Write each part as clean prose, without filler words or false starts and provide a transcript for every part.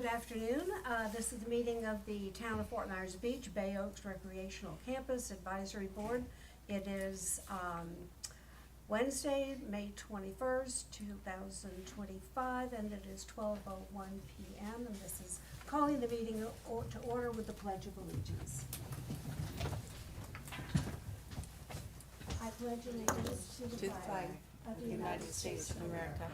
Good afternoon. This is the meeting of the Town of Fort Myers Beach Bay Oaks Recreational Campus Advisory Board. It is Wednesday, May 21st, 2025, and it is 12:01 p.m. And this is calling the meeting to order with the Pledge of Allegiance. I pledge allegiance to the flag of the United States of America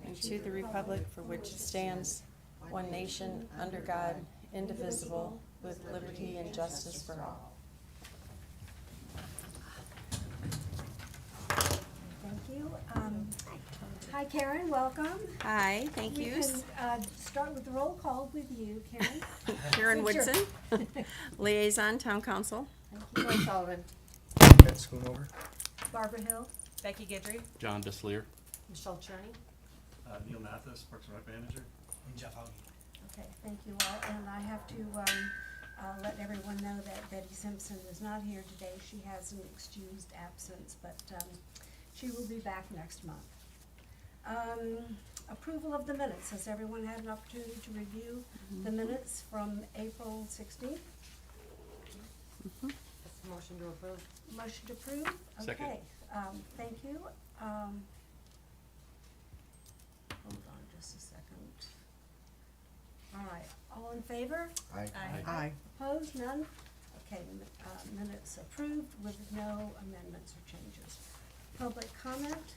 and to the republic for which it stands, one nation, under God, indivisible, with liberty and justice for all. Thank you. Hi, Karen, welcome. Hi, thank you. We can start with the roll call with you, Karen. Karen Sure. Woodson, Liaison, Town Council. Thank you. Roy Sullivan. Ed Schoonover. Barbara Hill. Becky Guidry. John Dislear. Michelle Cherney. Neil Mathis, Parks and Rec Manager. And Jeff Hauge. Okay, thank you all. And I have to let everyone know that Betty Simpson is not here today. She has an excused absence, but she will be back next month. Approval of the minutes. Has everyone had an opportunity to review the minutes from April 16th? That's a motion to approve. Motion to approve? Second. Okay, thank you. Hold on just a second. All right, all in favor? Aye. Aye. Opposed? None? Okay, minutes approved with no amendments or changes. Public comment?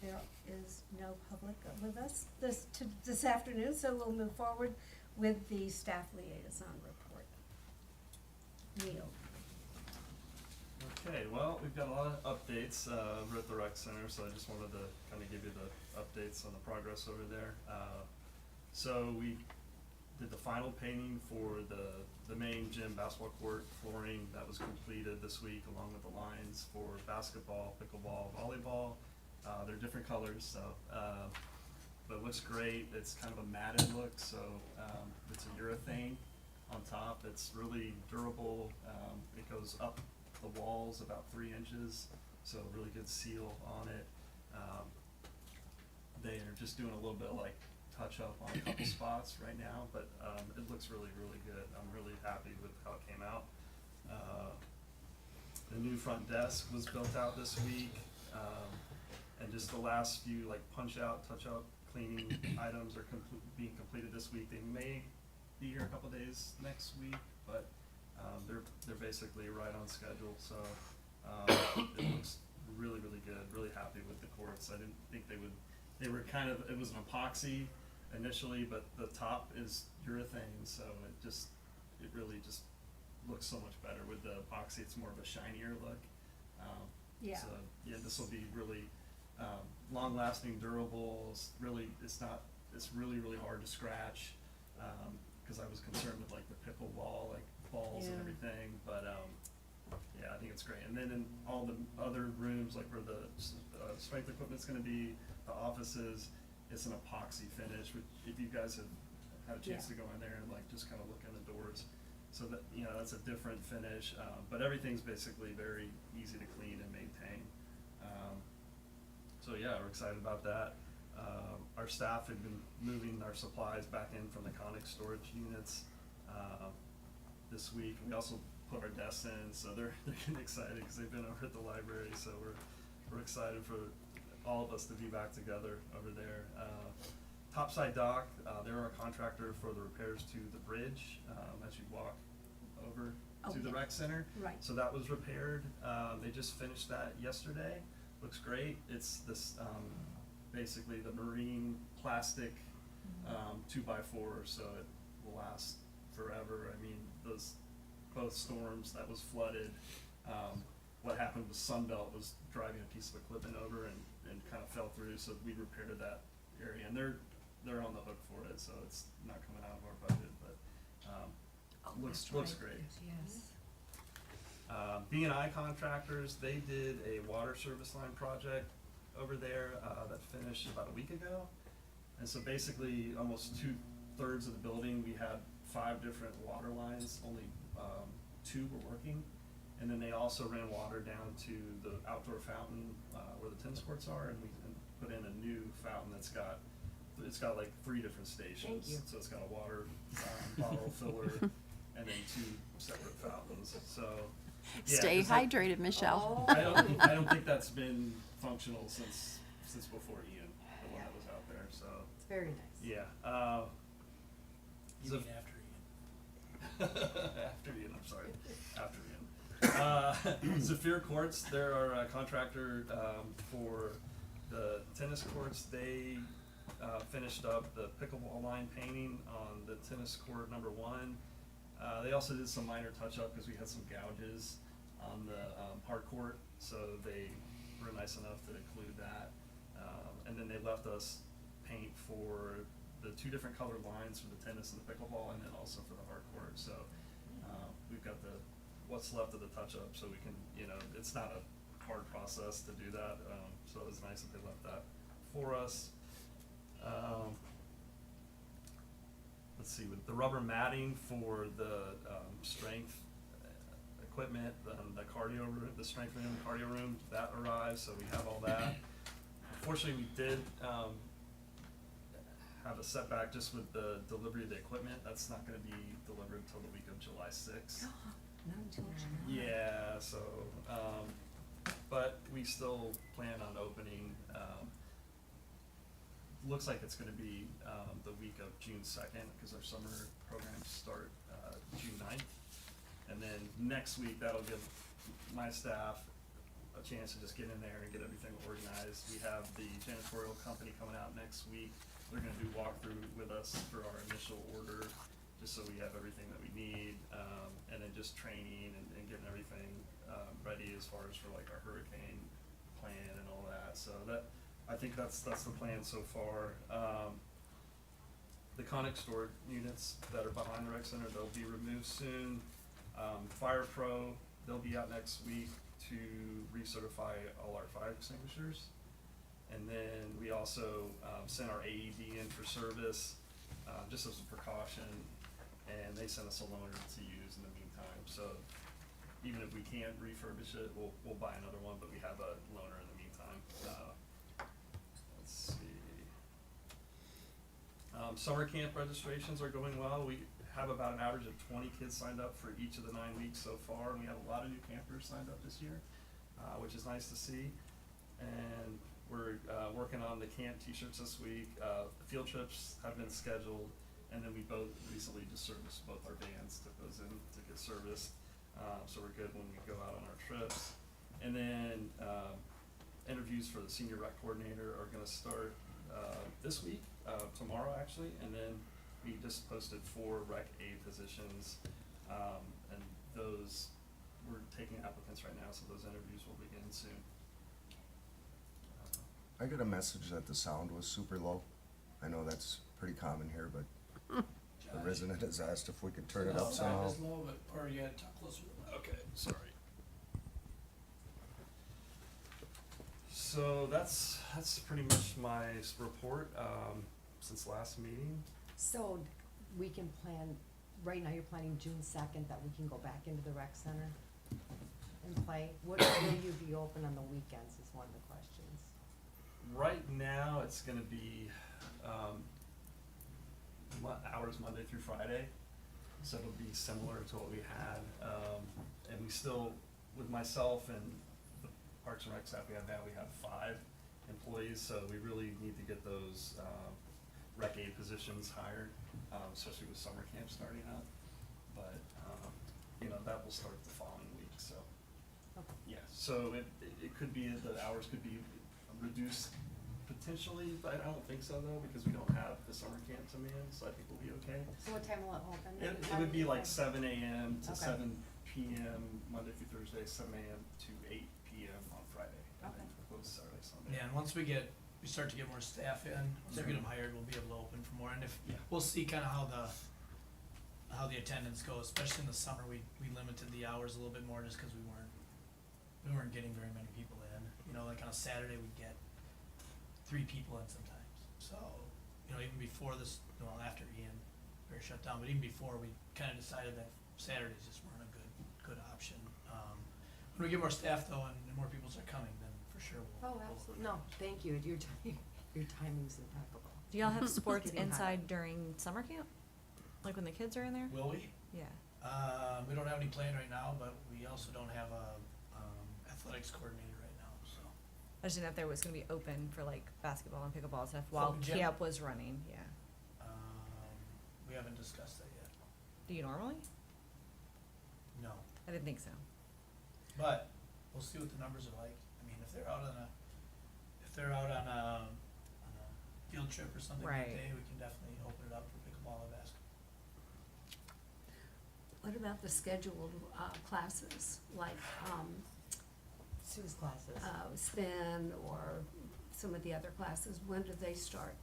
There is no public with us this afternoon, so we'll move forward with the staff liaison report. Neil. Okay, well, we've got a lot of updates over at the rec center, so I just wanted to kind of give you the updates on the progress over there. So we did the final painting for the main gym basketball court flooring. That was completed this week, along with the lines for basketball, pickleball, volleyball. They're different colors, so but it looks great. It's kind of a matted look, so it's a urethane on top. It's really durable. It goes up the walls about 3 inches, so really good seal on it. They are just doing a little bit of like touch up on a couple spots right now, but it looks really, really good. I'm really happy with how it came out. The new front desk was built out this week, and just the last few like punch out, touch up, cleaning items are being completed this week. They may be here a couple days next week, but they're basically right on schedule, so it looks really, really good. Really happy with the courts. I didn't think they would. They were kind of, it was an epoxy initially, but the top is urethane, so it really just looks so much better with the epoxy. It's more of a shinier look. Yeah. So yeah, this will be really long-lasting, durable. It's really, really hard to scratch, because I was concerned with like the pickleball, like balls and Yeah. everything, but yeah, I think it's great. And then in all the other rooms, like where the strength equipment's gonna be, the offices, it's an epoxy finish, which if you guys have had a chance to go in there and like just kind of look in the doors, so that, you know, that's a different finish, but everything's basically very easy to clean and maintain. So yeah, we're excited about that. Our staff had been moving our supplies back in from the Conic storage units this week. We also put our desks in, so they're getting excited because they've been over at the library. So we're excited for all of us to be back together over there. Topside dock, they're our contractor for the repairs to the bridge as you walk over to the rec center. Right. So that was repaired. They just finished that yesterday. Looks great. It's this basically the marine plastic 2x4, so it will last forever. I mean, both storms that was flooded. What happened was Sunbelt was driving a piece of equipment over and kind of fell through, so we repaired that area, and they're on the hook for it, so it's not coming out of our budget, but looks great. Yes. B&I contractors, they did a water service line project over there that finished about a week ago. And so basically almost 2/3 of the building, we had 5 different water lines, only 2 were working. And then they also ran water down to the outdoor fountain where the tennis courts are, and we put in a new fountain that's got it's got like 3 different stations. Thank you. So it's got a water bottle filler and then 2 separate fountains. So yeah, Stay 'cause like, hydrated, Michelle. Oh. I don't think that's been functional since before Ian, the one that was out there. So It's very nice. yeah. You So- mean after Ian? After Ian, I'm sorry. After Ian. Zephyr Courts, they're our contractor for the tennis courts. They finished up the pickleball line painting on the tennis court number 1. They also did some minor touch-up because we had some gouges on the hard court, so they were nice enough to include that. And then they left us paint for the 2 different colored lines for the tennis and the pickleball, and then also for the hard court. So we've got what's left of the touch-up, so we can, it's not a hard process to do that. So it was nice that they left that for us. Let's see, with the rubber matting for the strength equipment, the cardio room, the strength room, cardio room, that arrived, so we have all that. Unfortunately, we did have a setback just with the delivery of the equipment. That's not gonna be delivered till the week of July 6th. Not until July. Yeah, so, but we still plan on opening, looks like it's gonna be, the week of June 2nd, cause our summer programs start, June 9th. And then next week, that'll give my staff a chance to just get in there and get everything organized. We have the janitorial company coming out next week. They're gonna do walkthrough with us for our initial order, just so we have everything that we need, and then just training and getting everything, ready as far as for like our hurricane plan and all that. So I think that's the plan so far. The Conic storage units that are behind the rec center, they'll be removed soon. Fire Pro, they'll be out next week to recertify all our fire extinguishers. And then we also sent our AED in for service, just as a precaution, and they sent us a loaner to use in the meantime. So even if we can't refurbish it, we'll buy another one, but we have a loaner in the meantime. Let's see. Summer camp registrations are going well. We have about an average of 20 kids signed up for each of the 9 weeks so far, and we have a lot of new campers signed up this year, which is nice to see. And we're working on the camp t-shirts this week. Field trips have been scheduled, and then we both recently just serviced both our vans, took those in to get serviced. So we're good when we go out on our trips. And then interviews for the senior rec coordinator are gonna start this week, tomorrow actually, and then we just posted 4 rec aid positions, and those, we're taking applicants right now, so those interviews will begin soon. I got a message that the sound was super low. I know that's pretty common here, but the resident has asked if we could turn it up somehow. Sound is low, but, or you gotta talk closer. Okay, sorry. So that's pretty much my report, since last meeting. So we can plan, right now you're planning June 2nd, that we can go back into the rec center and play. What, will you be open on the weekends is one of the questions. Right now, it's gonna be, hours Monday through Friday, so it'll be similar to what we had. And we still, with myself and the Parks and Rec staff we have now, we have 5 employees, so we really need to get those, rec aid positions hired, especially with summer camp starting up. But, that will start the following week, so. Okay. Yeah, so it could be, the hours could be reduced potentially, but I don't think so though, because we don't have the summer camp to man, so I think we'll be okay. So what time will it open? It would be like 7 a.m. to Okay. 7 p.m. Monday through Thursday, 7 a.m. to 8 p.m. on Friday, and then Okay. close Saturday, Sunday. Yeah, and once we start to get more staff in, once we get them hired, we'll be able to open for more, and Yeah. we'll see kinda how the attendance goes, especially in the summer, we limited the hours a little bit more just cause we weren't getting very many people in. Like on a Saturday, we'd get 3 people in sometimes, so, even before this, after Ian shut down, but even before, we kinda decided that Saturdays just weren't a good option. When we get more staff though, and more people start coming, then for sure we'll. Oh, absolutely. No, thank you. Your timing's impeccable. Do y'all have sports Getting hot. inside during summer camp? Like when the kids are in there? Will we? Yeah. We don't have any planned right now, but we also don't have a, athletics coordinator right now, so. I just didn't know if there was gonna be open for like basketball and pickleball stuff while Open gym? camp was running, yeah. We haven't discussed that yet. Do you normally? No, I didn't think so. but we'll see what the numbers are like. I mean, if they're out on a field trip or something that Right. day, we can definitely open it up for pickleball and basketball. What about the scheduled, classes, like, Sue's classes. spin or some of the other classes? When do they start?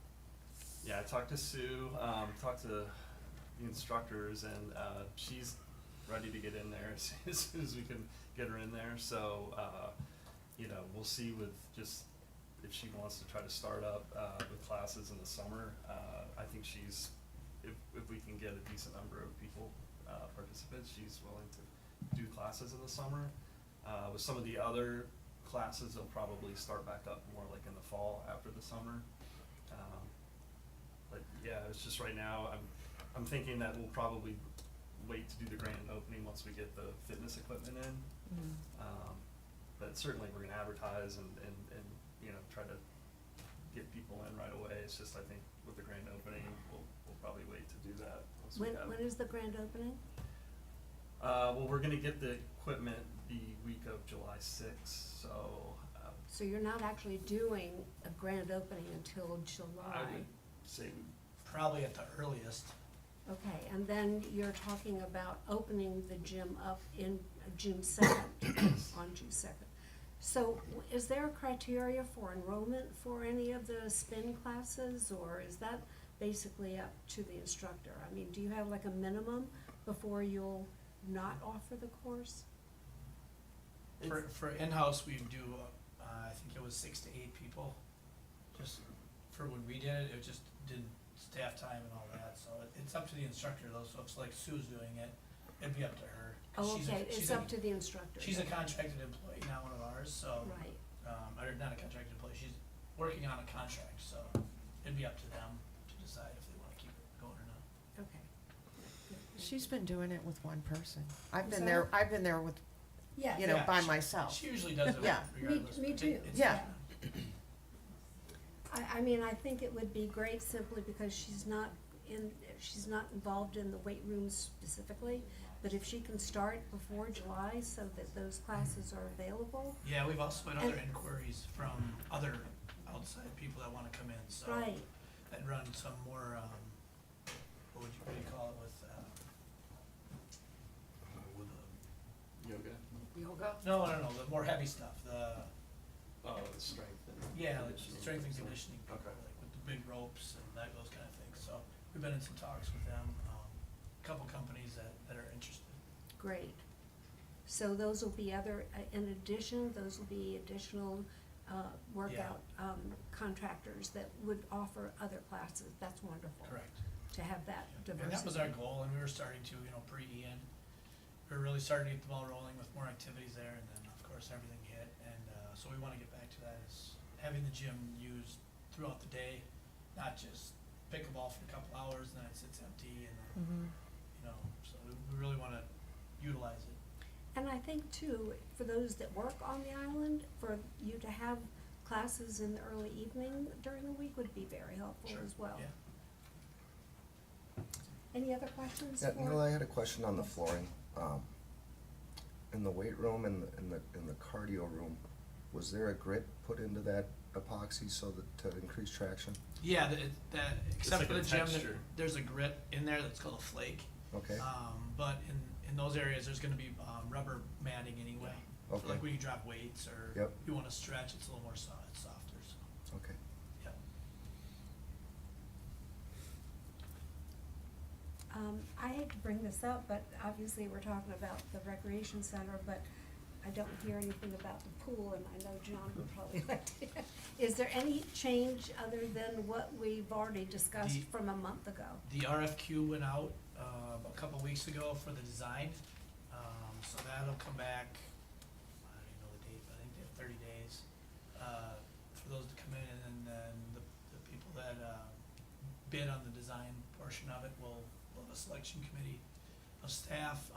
Yeah, I talked to Sue, talked to the instructors, and she's ready to get in there as soon as we can get her in there. So, you know, we'll see with just if she wants to try to start up with classes in the summer. I think she's, if we can get a decent number of people, participants, she's willing to do classes in the summer. With some of the other classes, they'll probably start back up more like in the fall after the summer. But yeah, it's just right now, I'm thinking that we'll probably wait to do the grand opening once we get the fitness equipment in. But certainly we're gonna advertise and, you know, try to get people in right away. It's just, I think with the grand opening, we'll probably wait to do that once we have. When is the grand opening? Well, we're gonna get the equipment the week of July sixth, so, So you're not actually doing a grand opening until I July? would say Probably at the earliest. Okay, and then you're talking about opening the gym up in June second, on June second. So is there a criteria for enrollment for any of the spin classes, or is that basically up to the instructor? I mean, do you have like a minimum before you'll not offer the course? For in-house, we do, I think it was 6 to 8 people. Just for when we did it, it just didn't staff time and all that, so it's up to the instructor though, so if it's like Sue's doing it, it'd be up to her. 'Cause Oh, she's a- okay, it's she's a- up to the instructor. She's a contracted employee, not one of ours, so, Right, or not a contracted employee, she's working on a contract, so it'd be up to them to decide if they wanna keep it going or not. okay. She's been doing it with one person. I've I'm been sorry? there, I've been there with, Yeah. you know, Yeah, by she- myself. She usually does it Yeah. regardless. Me but too. it's- Yeah. I mean, I think it would be great simply because she's not involved in the weight rooms specifically, but if she can start before July so that those classes are available. Yeah, we've also had other And- inquiries from other outside people that wanna come in, so. Right, That run some more, what do you call it with yoga, Yoga? no, the more heavy stuff, the strength and. yeah, like conditioning. strength and conditioning people, Okay. like with the big ropes and those kind of things, so we've been in some talks with them, a couple companies that are interested. great. So those will be in addition, those will be additional, workout, contractors that would offer other classes. That's wonderful. Correct. To have that diversity. And that was our goal, and we were starting to, pre-Ian, we were really starting to get the ball rolling with more activities there, and then, of course, everything hit, and, so we wanna get back to that, is having the gym used throughout the day, not just pickleball for a couple hours, and then it sits empty, and then, so we really wanna utilize it. And I think too, for those that work on the island, for you to have classes in the early evening during the week would be very helpful Sure, as well. yeah. Any other questions Yeah, for? Neil, I had a question on the flooring. In the weight room and in the cardio room, was there a grit put into that epoxy so that, to increase traction? Yeah, except like for a the gym, texture. there's a grit in there that's called a flake. Okay, But in those areas, there's gonna be, rubber matting anyway. For Okay. like when you drop weights or Yep. you wanna stretch, it's a little more it's softer, so, okay. yeah. I hate to bring this up, but obviously we're talking about the recreation center, but I don't hear anything about the pool, and I know John would probably like to. Is there any change other than what we've already discussed The- from a month ago? The RFQ went out, a couple weeks ago for the design, so that'll come back, I don't even know the date, but I think they have 30 days, for those to come in, and then the people that, bid on the design portion of it, we'll have a selection committee of staff,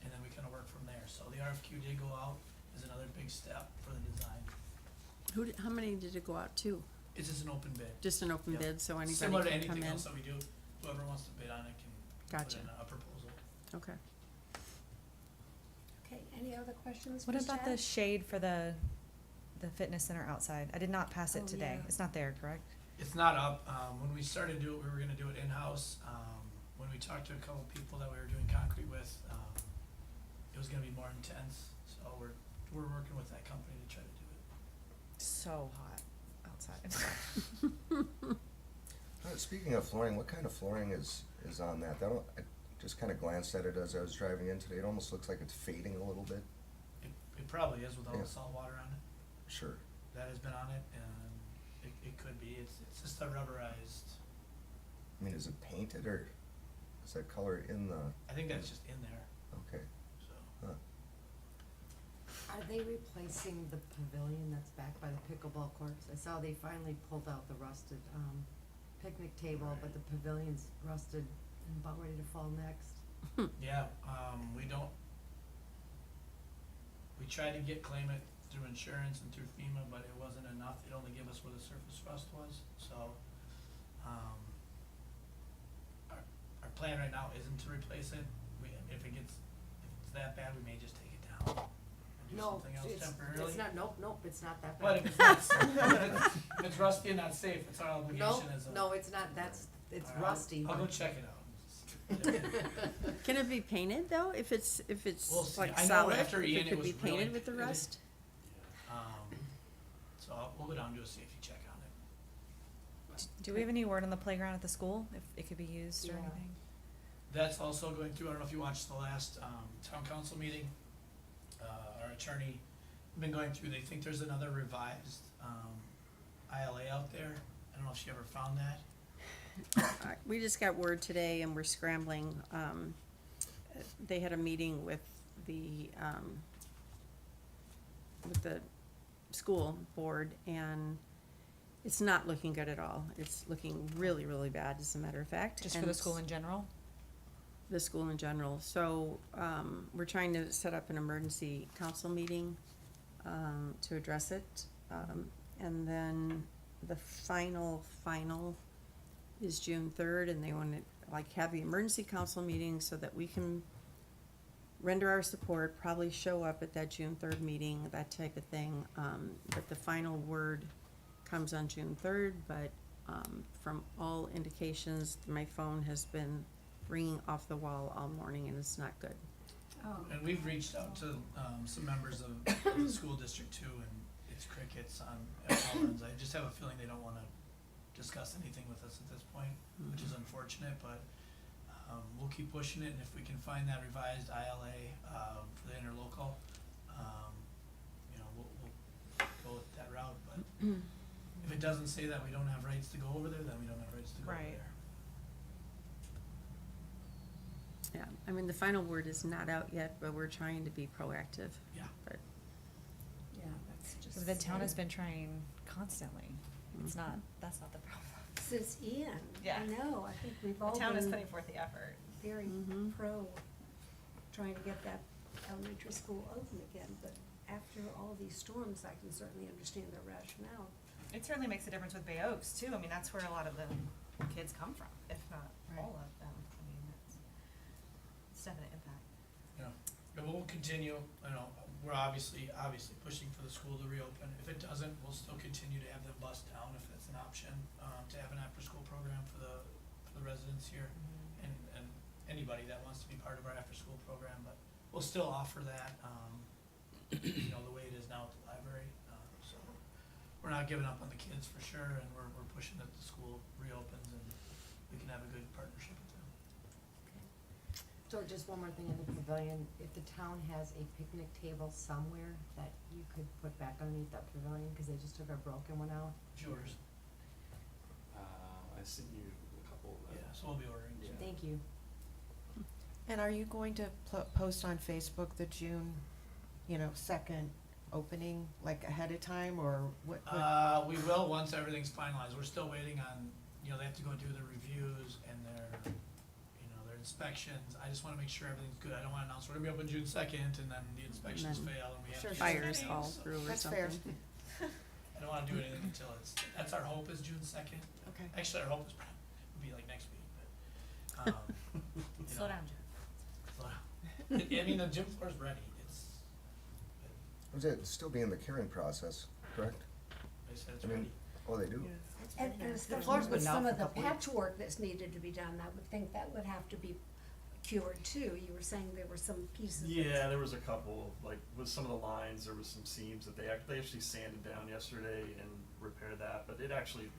and then we kinda work from there. So the RFQ did go out, is another big step for the design. How many did it go out to? It's just an open bid. Just an open Yep. bid, so anybody Similar to can come anything in? else that we do, whoever wants to bid on it can put Gotcha. in a proposal. Okay. Okay, any other questions? What for about the staff? shade for the fitness center outside? I did not pass it Oh, today. yeah. It's not there, correct? It's not up, when we started to do it, we were gonna do it in-house, when we talked to a couple people that we were doing concrete with, it was gonna be more intense, so we're working with that company to try to do it. So hot outside. Speaking of flooring, what kind of flooring is on that? I just kinda glanced at it as I was driving in today. It almost looks like it's fading a little bit. It probably is with all Yeah. the salt water on it, Sure. that has been on it, and it could be, it's just a rubberized, I mean, is it painted or is that color in the, I think that's just in there, okay, so. huh. Are they replacing the pavilion that's back by the pickleball courts? I saw they finally pulled out the rusted, picnic table, but the pavilion's rusted and about ready to fall next. Yeah, we tried to claim it through insurance and through FEMA, but it wasn't enough, they'd only give us where the surface rust was, so, our plan right now isn't to replace it, if it's that bad, we may just take it down and do No, something else it's temporarily. not, nope, it's not that But bad. if it's not, if it's rusty and not safe, it's our No, obligation as a. no, it's not, it's All right, rusty. I'll go but- check it out. Can it be painted though, if it's We'll see. like I know solid, after if Ian, it it could was be painted really- with the it was- rust? So we'll go down and do a safety check on it. Do we have any word on the playground at the school, if it could be used or Yeah. anything? That's also going through, I don't know if you watched the last, town council meeting, our attorney, been going through, they think there's another revised, ILA out there, I don't know if she ever found that. We just got word today and we're scrambling. They had a meeting with the school board and it's not looking good at all. It's looking really, really bad, as a matter of fact. Just for And the school in general? The school in general. So, we're trying to set up an emergency council meeting, to address it. And then the final is June 3rd, and they want to, like, have the emergency council meeting so that we can render our support, probably show up at that June 3rd meeting, that type of thing. But the final word comes on June 3rd, but, from all indications, my phone has been ringing off the wall all morning and it's not good. Oh, And we've reached out to, some members of the school district too, and it's crickets on all ends. I just have a feeling they don't wanna discuss anything with us at this point, which is unfortunate, but, we'll keep pushing it, and if we can find that revised ILA, for the interlocal, we'll go with that route, but if it doesn't say that we don't have rights to go over there, then we don't have rights to go over Right. there. Yeah, I mean, the final word is not out yet, but we're trying to be proactive. Yeah. But, yeah, that's just. Because the town has been trying constantly. It's not, that's not the problem. Since Ian, Yeah. I know, I think we've all The town is been putting forth the effort. very Mhm. pro trying to get that elementary school open again, but after all these storms, I can certainly understand their rationale. It certainly makes a difference with Bay Oaks too. I mean, that's where a lot of the kids come from, if not all of them. I mean, it's definite impact. And we'll continue, we're obviously pushing for the school to reopen. If it doesn't, we'll still continue to have them bus down if that's an option, to have an after-school program for the residents here and anybody that wants to be part of our after-school program, but we'll still offer that, the way it is now at the library. So we're not giving up on the kids for sure, and we're pushing that the school reopens and we can have a good partnership with them. So just one more thing in the pavilion, if the town has a picnic table somewhere that you could put back underneath that pavilion, cause they just took our broken one out. It's yours. I sent you a couple of Yeah, so we'll be ordering. Yeah. Thank you. And are you going to post on Facebook the June, 2nd opening, like ahead of time, or what? We will once everything's finalized. We're still waiting on, you know, they have to go do their reviews and their inspections. I just wanna make sure everything's good. I don't wanna announce we're gonna be open June 2nd and then the inspections then fail and we have to. Sure, do Fires something fall else. So through or That's fair. something. I don't wanna do anything until that's our hope is June 2nd. Okay. Actually, our hope is probably, would be like next week, but, you Slow know, down, Joe. slow down. I mean, the gym floor's ready. Was it still being the curing process, correct? They said it's I mean, ready. Oh, they do? And floor's especially been with out some for of a the couple weeks. patchwork that's needed to be done, I would think that would have to be cured too. You were saying there were some pieces. Yeah, there was a couple, like with some of the lines, there was some seams that they actually sanded down yesterday and repaired that, but it actually,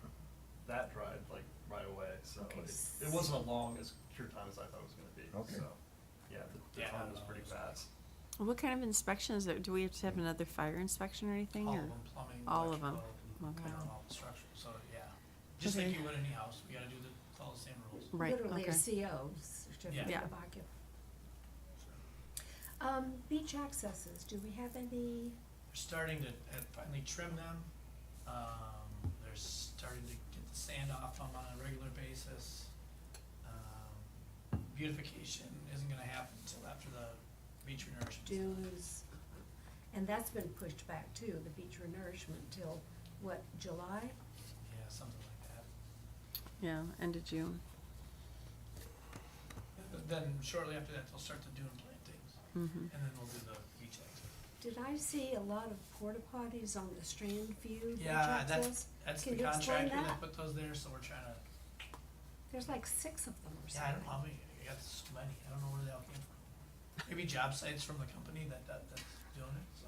that dried like right away, so Okay. it wasn't as long as cure time as I thought it was gonna be, Okay. so, yeah, the Yeah, time was no, pretty it was- fast. What kind of inspections, do we have to have another fire inspection or anything, All or? of them, plumbing, All of 'em. electrical, Okay. all the structure, so, yeah. Just like Okay. you would any house, we gotta follow the same rules. Right, Literally a okay. CO, certificate Yeah. of occupancy. Beach accesses, do we have any, We're starting to finally trim them. They're starting to get the sand off them on a regular basis. Beautification isn't gonna happen until after the beach renourishment. dunes? And that's been pushed back too, the beach renourishment till, what, July? Yeah, something like that. Yeah, end of June. Then shortly after that, they'll start the dune plantings, Mm-hmm. and then we'll do the beach access. Did I see a lot of porta potties on the Strand View beach Yeah, access? that's Can the you explain contractor that? that put those there, so we're trying to, There's like 6 of them or yeah, I don't something. know how many, I got so many, I don't know where they all came from. Maybe job sites from the company that's doing it, so.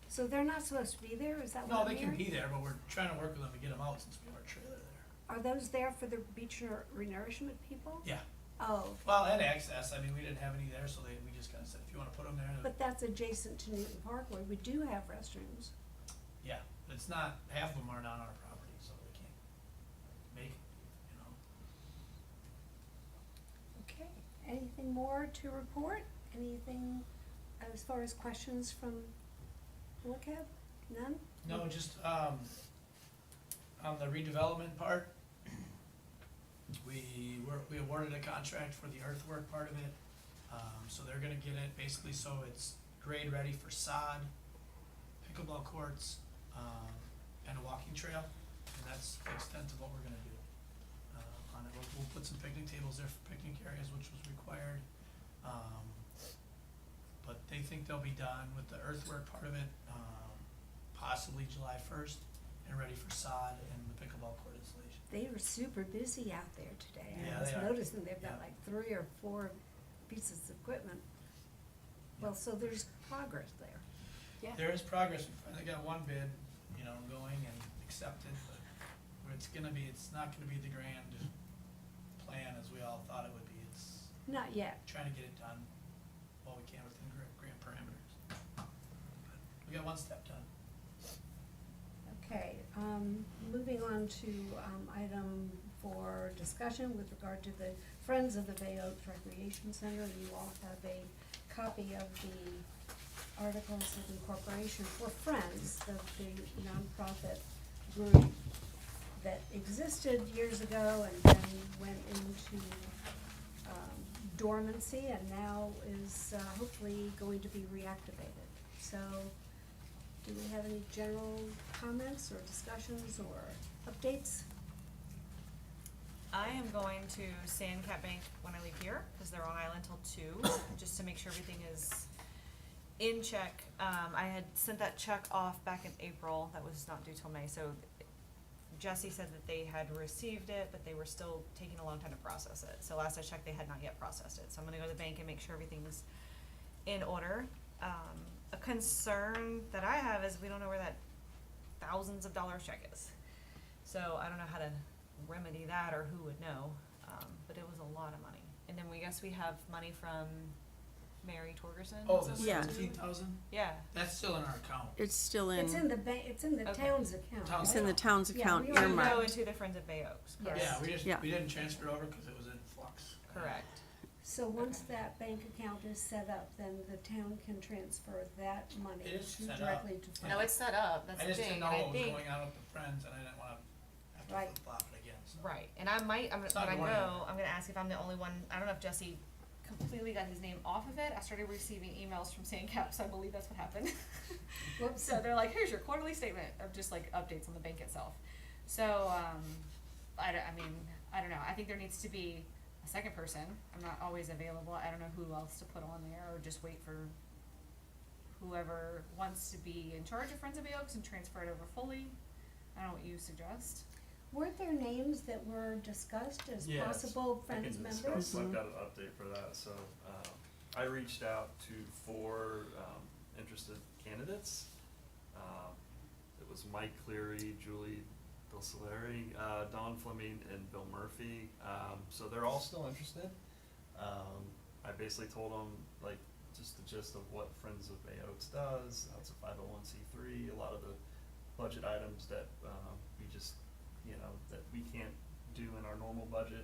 So they're not supposed to be there, is that No, what I'm they can hearing? be there, but we're trying to work with them to get them out since we have our trailer there. Are those there for the beach renourishment people? Yeah, Oh, well, and access, I mean, we didn't have any there, so we just kinda said, if you wanna put them there, but that's adjacent to Newton Parkway, we do have restrooms. yeah, it's not, half of them are not on our property, so they can't make it, you know. Okay, anything more to report? Anything as far as questions from BORCAB? None? No, just, on the redevelopment part, we awarded a contract for the earthwork part of it. So they're gonna get it basically so it's grade ready for sod, pickleball courts, and a walking trail. And that's the extent of what we're gonna do, on it. We'll put some picnic tables there for picnic areas, which was required. But they think they'll be done with the earthwork part of it, possibly July 1st, and ready for sod and the pickleball court installation. They were super busy out there today. Yeah, I was they are. noticing they've got Yeah. like 3 or 4 pieces of equipment. Well, so there's progress there. Yeah. There is progress. We finally got one bid, going and accepted, but where it's not gonna be the grand plan as we all thought it would be. It's Not yet. trying to get it done while we can within grant parameters. But we got one step done. Okay, moving on to, item for discussion with regard to the Friends of the Bay Oaks Recreation Center. You all have a copy of the Articles of Incorporation for Friends, the nonprofit group that existed years ago and then went into, dormancy and now is, hopefully going to be reactivated. So, do we have any general comments or discussions or updates? I am going to Sandcat Bank when I leave here, because they're on island till 2, just to make sure everything is in check. I had sent that check off back in April, that was not due till May, so Jesse said that they had received it, but they were still taking a long time to process it. So last I checked, they had not yet processed it, so I'm gonna go to the bank and make sure everything's in order. A concern that I have is we don't know where that thousands of dollars check is. So I don't know how to remedy that or who would know, but it was a lot of money. And then we have money from Mary Torgerson. Oh, is the that Yeah. what it is? 17,000? Yeah, That's still in our account. It's still in, It's in the it's in the Okay. town's account, Town's it's in the right? town's Yeah, account we to already go earmarked. into the Friends of Bay Oaks, Yes. correct? Yeah, Yeah. we didn't transfer it over because it was in flux. Correct. So once that bank account is set up, then the town can transfer that money It is set up. directly to Yeah. Friends. No, it's set up, that's I the just thing, didn't and know I what was think, going on with the Friends, and I didn't wanna have to Right. flip-flop it again. Right, and I might, It's when not I going go, anywhere. I'm gonna ask if I'm the only one, I don't know if Jesse completely got his name off of it, I started receiving emails from Sandcap, so I believe that's what happened. Whoops. So they're like, here's your quarterly statement of just like updates on the bank itself. So, I don't know, I think there needs to be a second person, I'm not always available, I don't know who else to put on there, or just wait for whoever wants to be in charge of Friends of Bay Oaks and transfer it over fully. I don't know what you suggest. Weren't there names that were discussed as Yes, possible I can Friends discuss. members? I've got an update for that, so, I reached out to 4, interested candidates. It was Mike Cleary, Julie Dulceleri, Don Fleming, and Bill Murphy, so they're all still interested. I basically told them, like, just the gist of what Friends of Bay Oaks does, how it's a 501c3, a lot of the budget items that, we just, that we can't do in our normal budget.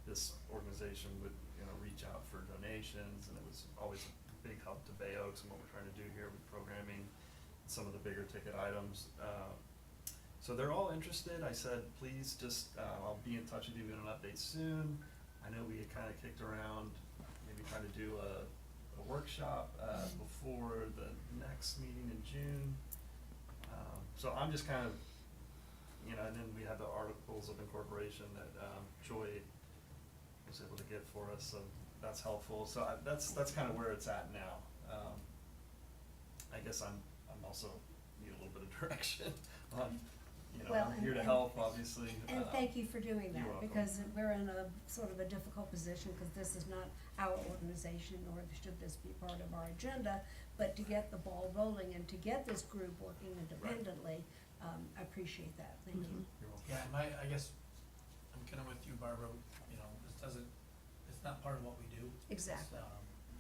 This organization would, reach out for donations, and it was always a big help to Bay Oaks and what we're trying to do here with programming, some of the bigger ticket items. So they're all interested. I said, please just, I'll be in touch with you with an update soon. I know we had kind of kicked around, maybe trying to do a workshop, before the next meeting in June. So I'm just kind of, and then we have the articles of incorporation that, Joy was able to get for us, so that's helpful. So that's kind of where it's at now. I guess I'm also need a little bit of direction on, Well, I'm here to and- help, obviously. And thank you for doing You're that, welcome. because we're in a sort of a difficult position, because this is not our organization, nor should this be part of our agenda, but to get the ball rolling and to get this group working independently, I appreciate that, thank you. You're welcome. Yeah, I guess, I'm kinda with you, Barbara, it's not part of what we do. Exactly.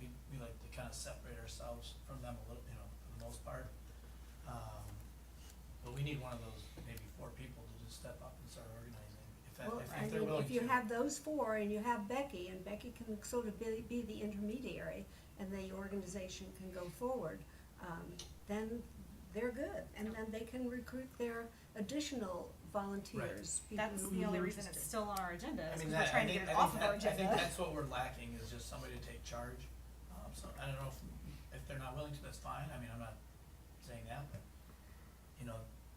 It's, we like to kinda separate ourselves from them a little, for the most part. But we need one of those, maybe 4 people to just step up and start organizing, Well, if I they're mean, willing if to. you have those 4 and you have Becky, and Becky can sort of be the intermediary, and the organization can go forward, then they're good, and then they can recruit their additional volunteers, people That's who the are only reason interested. it's still on our agenda, I is mean, because we're trying to get it off of our I agenda. think that's what we're lacking, is just somebody to take charge. So I don't know if they're not willing to, that's fine, I mean, I'm not saying that, but,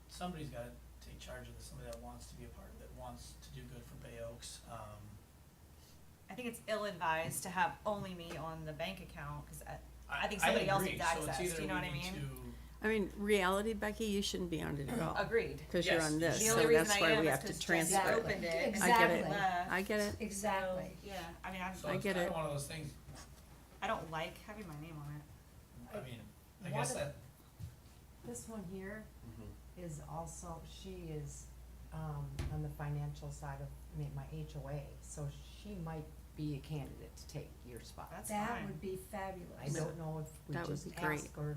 somebody's gotta take charge of this, somebody that wants to be a part of it, wants to do good for Bay Oaks. I think it's ill-advised to have only me on the bank account, cause I think I somebody else agree. needs So it's access, either do you know we what I need mean? I mean, reality, Becky, you shouldn't be on it at all. Agreed. Cause you're Yes, on this, The so only reason that's I why am we is have to 'cause Jesse transfer it. opened it and Exactly. then left. I get it. Exactly. So, yeah, I mean, So I it's get kinda it. one of those things, I don't like having my name on it. I mean, I One guess of- that, This one here Mhm. is also, she is, on the financial side of my HOA, so she might be a candidate to take your spot. That's That fine. would be fabulous. I don't know if we That would just be great. ask or,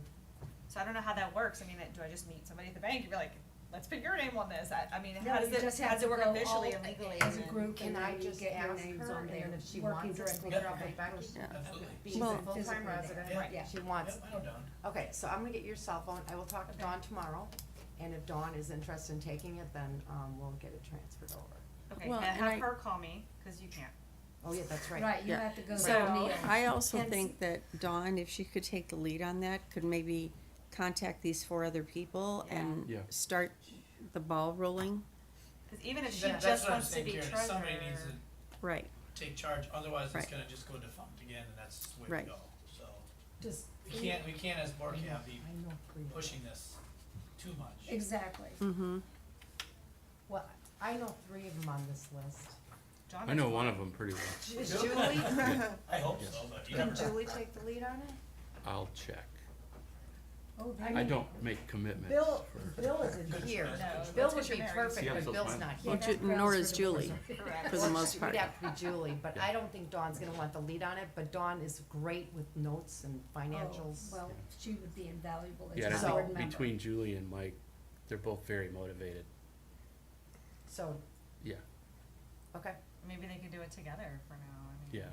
So I don't know how that works. I mean, do I just meet somebody at the bank and be like, let's put your name on this? I mean, No, how does you just it, have how does to it work go officially all and legally? as a and then- group, can and I then you just get your ask names her, on and there, if she working wants us to directly put her with up the at Becky? person. Yeah. absolutely. She's She's a Well- full-time physically there. resident, Yeah. Yeah. she wants, Yep, I know Don. okay, so I'm gonna get your cell phone, I will talk to Okay. Dawn tomorrow, and if Dawn is interested in taking it, then, we'll get it transferred over. Okay, Well, and and have I- her call me, cause you can't. Oh, yeah, that's right. Right, you Yeah. have to go to So, Neil. I also Hence- think that Dawn, if she could take the lead on that, could maybe contact these 4 other people Yeah. and Yeah. start the ball rolling. Cause even if she That's just what I'm wants to saying, be Karen, treasurer. somebody needs to Right, take charge, otherwise it's Right. gonna just go defunct again, and that's the way Right. to go, so. Just. We can't as BORCAB be I know 3 of them. pushing this too much. Exactly. mm-hmm, Well, I know 3 of them on this list. John I know doesn't one want of them pretty well. Is Julie, I hope so, but you can never know. Julie take the lead on it? I'll check. Oh, I I mean, don't make commitments Bill, for, Bill isn't Good here. choice. No, Bill that's 'cause would you're be married. perfect, Yeah, but so Bill's fine. not well, here. nor is Julie, Correct. for the most part. It'd have to be Julie, but Yeah. I don't think Dawn's gonna want the lead on it, but Dawn is great with notes and financials. Oh, well, she would be invaluable yeah, as and a I board think member. between Julie and Mike, they're both very motivated. So, Yeah, okay, Maybe they could do it together for now. I mean. yeah.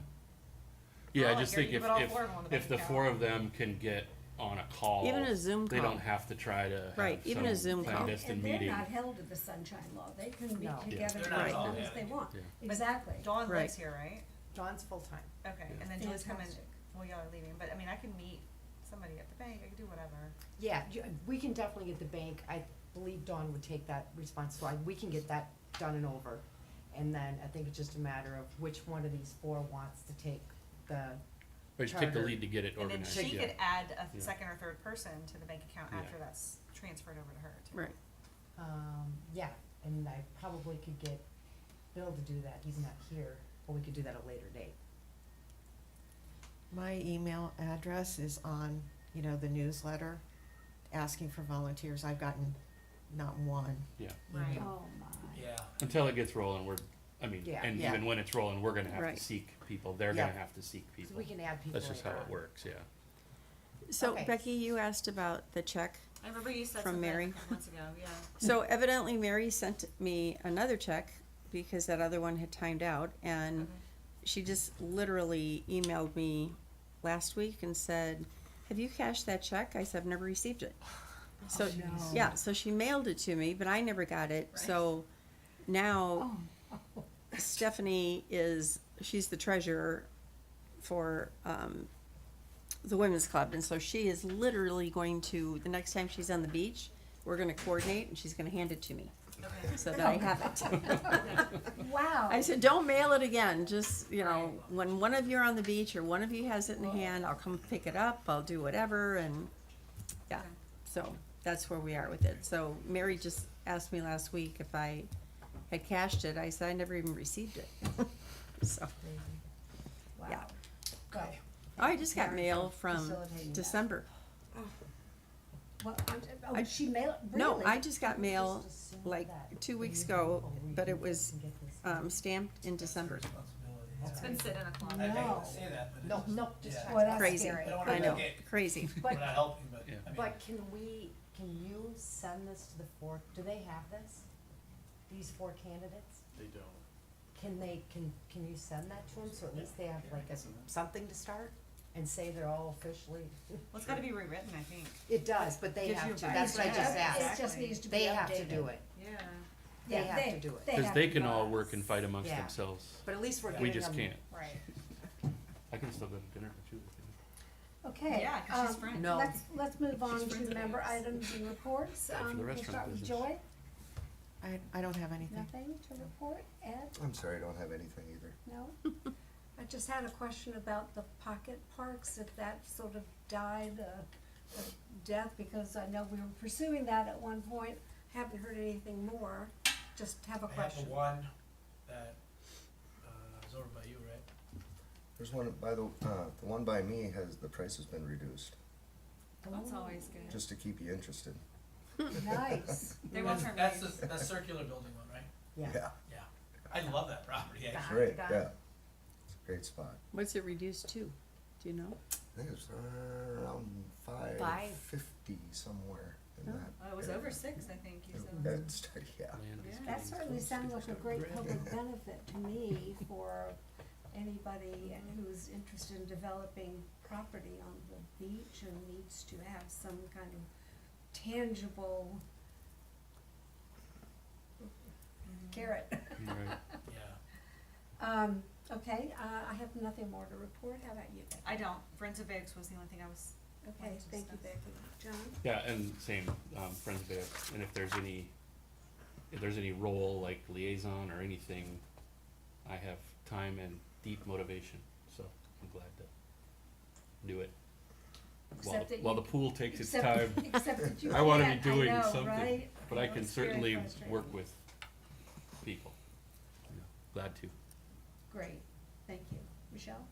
Yeah, I Well, just here, think you if, put all 4 of them on the if bank the account. 4 of them can get on a call. Even a Zoom They call. don't have to try to Right, have even a some Zoom call. clandestine And they're meeting. not held to the sunshine law, they can meet No. together They're as not Right. all- long yeah, as they want, Yeah. exactly. Dawn Right. lives here, right? Dawn's full-time. Okay, Yeah. and then Joy's coming, Fantastic. well, y'all are leaving, but I mean, I can meet somebody at the bank, I can do whatever. Yeah, we can definitely get the bank, I believe Dawn would take that response, so we can get that done and over. And then I think it's just a matter of which one of these four wants to take the, Or just take the Charter. lead to get it And then organized, she yeah. could add a Yeah. second or third person to the bank account Yeah. after that's transferred over to her too. Right. yeah, and I probably could get Bill to do that, he's not here, or we could do that at a later date. My email address is on, you know, the newsletter, asking for volunteers. I've gotten not one. Yeah, Right. Oh, my. Yeah. until it gets rolling, Yeah. and Yeah. even when it's rolling, we're gonna have Right. to seek people, they're Yeah. gonna have to seek So people. we can add people That's just how later it on. works, yeah. So Okay. Becky, you asked about the check. I remember you said From something Mary. a couple months ago, yeah. So evidently Mary sent me another check because that other one had timed out, and Okay. she just literally emailed me last week and said, "Have you cashed that check?" I said, "I've never received it." So, no. yeah, so she mailed it to me, but I never got it, so now Stephanie she's the treasurer for, the women's club, and so she is literally going to, the next time she's on the beach, we're gonna coordinate, and she's gonna hand it to me, Okay. so that I have it. Wow. I said, don't mail it again, just, you know, when one of you are on the beach or one of you has it in hand, I'll come pick it up, I'll do whatever, and, yeah, Okay. so that's where we are with it. So Mary just asked me last week if I had cashed it, I said I never even received it, so. Wow. yeah. Well, I just got Karen mail for from facilitating that. December. Oh, she mailed, really? No, I just got mail Just assume like that 2 weeks you ago, will but it review was, and get this. stamped in December. Responsibility. It's been sitting in a closet. I No. hate to say that, but No, it's, no, just Yeah. check. Boy, that's Crazy. scary. I don't wanna I know, get- crazy. we're not helping, but, Yeah. I mean. But can you send this to the four, do they have this? These four candidates? They don't. Can you send that to them, so at least they have like something to start? And say they're all officially, Well, it's gotta be rewritten, I think. it does, but they Gives have you to, a that's what I better just chance. asked. It just needs to be updated. They have to do it, Yeah. they Yeah, have to do it. Cause have they to can all do work it. and fight amongst Yeah. themselves. But at least we're We giving We them. just can't. Right. I can still go to dinner with you. if Okay. Yeah, 'cause she's friends. No. Let's move on She's to friends with member us. items and reports. Bad for the We'll restaurant start with business. Joy, I don't have anything. nothing to report, Ed, I'm sorry, I don't have anything either. no? I just had a question about the pocket parks, if that sort of died a death, because I know we were pursuing that at one point, haven't heard anything more, just have a I have question. the one that, is over by you, right? There's one by the one by me the price has been reduced, That's always good. just to keep you interested. Nice. They want her That's made. the circular building one, right? Yeah. Yeah. I love that property, actually. Great, Got yeah. it. It's a great spot. What's it reduced to? Do you know? I think it's around 550 somewhere in Oh. that. Oh, it was area. over 6, I think, you said. That's, yeah. Land is Yeah. That getting certainly close. sounds like a great public benefit to me for anybody who's interested in developing property on the beach and needs to have some kind of tangible carrot. Right. Yeah. Okay, I have nothing more to report. How about you, Becky? I don't. Friends of Bakes was the only thing I was. Okay, wanted to thank you, discuss. Becky. John? Yeah, and same, Friends of it, and if there's any role like liaison or anything, I have time and deep motivation, so I'm glad to do it. Except that While you- the pool takes its Except- time, Except that you I wanna be can't, doing know, something, right? but I can It's very certainly frustrating. work with people. Yeah, glad to. Great, thank you. Michelle?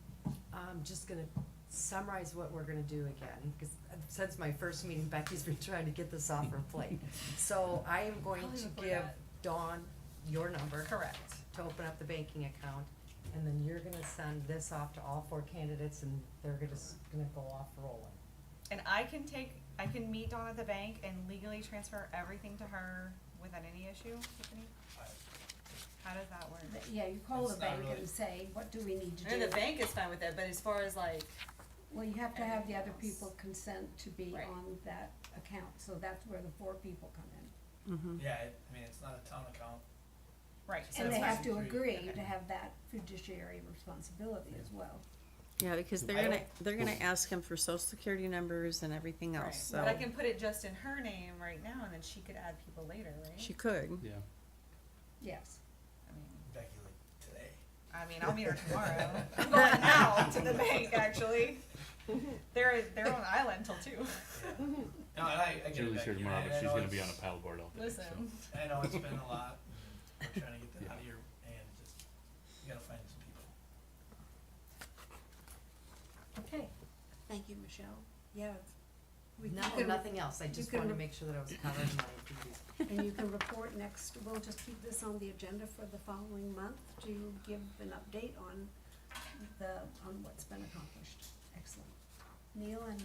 I'm just gonna summarize what we're gonna do again, because since my first meeting, Becky's been trying to get this off her plate. So I am going Probably to before give that. Dawn your number Correct. to open up the banking account, and then you're gonna send this off to all four candidates, and they're gonna go off rolling. And I can meet Dawn at the bank and legally transfer everything to her without any issue, Tiffany? How does that work? Yeah, you call the It's not bank really- and say, what do we need to I know do? the bank is fine with it, but as far as like Well, you have to have the other Everything else. people consent to be Right. on that account, so that's where the 4 people come in. Mm-hmm. Yeah, I mean, it's not a town account. Right, so And they that's have to fine. agree Okay. to have that fiduciary responsibility as well. Yeah, because I they're gonna ask him for social security numbers and everything right. else, so. But I can put it just in her name right now, and then she could add people later, right? She could. Yeah. Yes. I mean, Becky, like, today. I'll meet her tomorrow. I'm going now to the bank, actually. They're on island till 2. Yeah. No, and I get it, Julie's here Becky, tomorrow, and but I she's know gonna be on a it's- paddleboard all day, so. Listen, I know it's been a lot. We're trying to get that Yeah. out of your hands. Just, you gotta find some people. Okay. Thank you, Michelle. Yeah. We No, can- nothing else, I just can wanted to re- make sure that I was covered in my duties. And you can report next, we'll just keep this on the agenda for the following month to give an update on on what's been accomplished. Excellent. Neil and,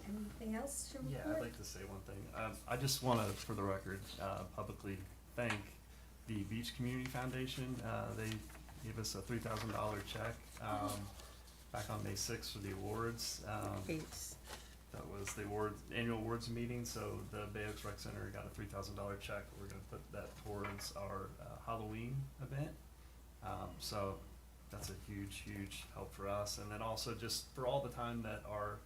anything else to report? Yeah, I'd like to say one thing. I just wanna, for the record, publicly thank the Beach Community Foundation. They gave us a $3,000 check, back on May 6th for the awards. Eight. That was the annual awards meeting, so the Bay Oaks Rec Center got a $3,000 check. We're gonna put that towards our Halloween event. So that's a huge, huge help for us. And then also just for all the time that our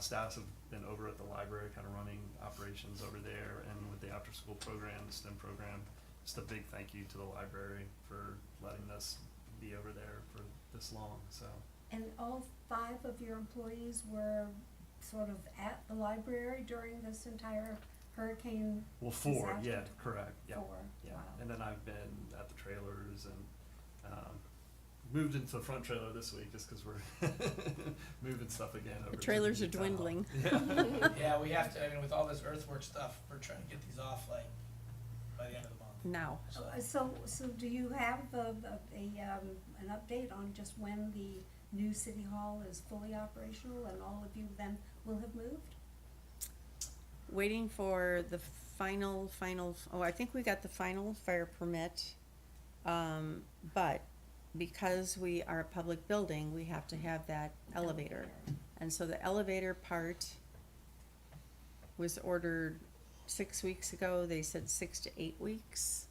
staffs have been over at the library, kind of running operations over there, and with the after-school program, the STEM program, just a big thank you to the library for letting us be over there for this long, so. And all 5 of your employees were sort of at the library during this entire hurricane? Well, 4, yeah, Disaster? correct, yeah. 4, Yeah, wow. and then I've been at the trailers and, moved into the front trailer this week just cause we're moving stuff again over. The to trailers new are town hall. dwindling. Yeah. Yeah, we have to, I mean, with all this earthwork stuff, we're trying to get these off like by the end of the month. Now. So do you have an update on just when the new city hall is fully operational and all of you then will have moved? Waiting for the final, I think we got the final fire permit. But because we are a public building, we have to have that elevator. And so the elevator part was ordered 6 weeks ago. They said 6 to 8 weeks.